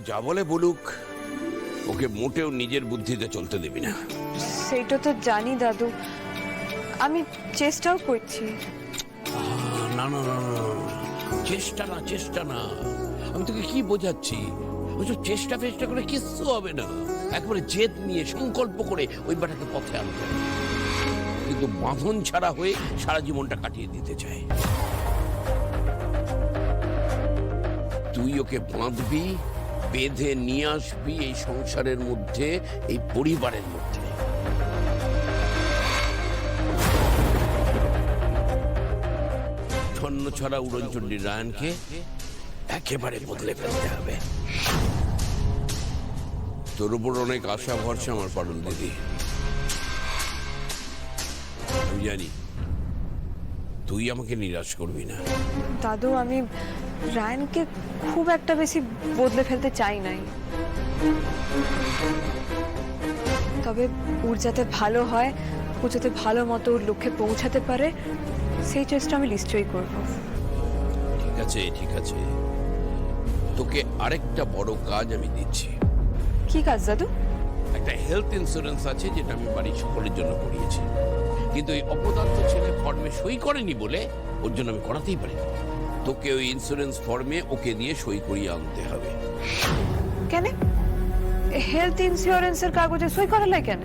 যা বলে বলুক, ওকে মোটেও নিজের বুদ্ধিতে চলতে দেবি না। সেটা তো জানি দাদু, আমি চেষ্টাও করছি। না না না না, চেষ্টা না চেষ্টা না, আমি তোকে কি বোঝাচ্ছি? ওইসব চেষ্টা ফেষ্টা করে কিচ্ছু হবে না। একবারে জেদ নিয়ে সংকল্প করে ওই বেটাকে পথে আনতে হবে। কিন্তু বাঁধন ছাড়া হয়ে সারা জীবনটা কাটিয়ে দিতে চায়। তুই ওকে বাঁধবি, বেঁধে নিয়ে আসবি এই সংসারের মধ্যে, এই পরিবারের মধ্যে। ছন্ন ছড়া উড়নচণ্ডী রায়নকে একেবারে বদলে ফেলতে হবে। তোর উপর অনেক আশা ভরসা আমার পারুল দিদি। আমি জানি তুই আমাকে নিরাশ করবি না। দাদু, আমি রায়ানকে খুব একটা বেশি বদলে ফেলতে চাই নাই, তবে ওর যাতে ভালো হয়, ও যাতে ভালো মতো ওর লক্ষ্যে পৌঁছাতে পারে, সেই চেষ্টা আমি নিশ্চয়ই করব। ঠিক আছে ঠিক আছে, তোকে আরেকটা বড় কাজ আমি দিচ্ছি। কি কাজ দাদু? একটা হেলথ ইন্স্যুরেন্স আছে যেটা আমি বাড়ির সকলের জন্য করিয়েছি, কিন্তু ওই অপদার্থ ছেলে ফর্মে সই করেনি বলে ওর জন্য আমি করাতেই পারি। তোকে ওই ইন্স্যুরেন্স ফর্মে ওকে দিয়ে সই করিয়ে আনতে হবে। কেন হেলথ ইন্স্যুরেন্সের কাগজে সই করালে? কেন?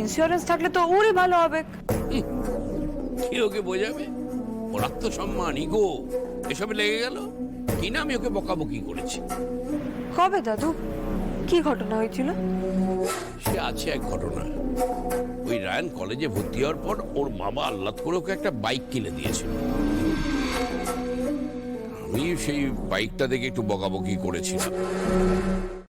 ইন্স্যুরেন্স থাকলে তো ওরই ভালো হবে। কি ওকে বোঝাবে? ওর আত্মসম্মান, ইগো এসবে লেগে গেল কিনা আমি ওকে বকাবকি করেছি। কবে দাদু? কি ঘটনা হয়েছিল? সে আছে এক ঘটনা। ওই রায়ান কলেজে ভর্তি হওয়ার পর ওর বাবা আহ্লাদ করে ওকে একটা বাইক কিনে দিয়েছিল। আমি সেই বাইকটা দেখে একটু বকাবকি করেছিলাম।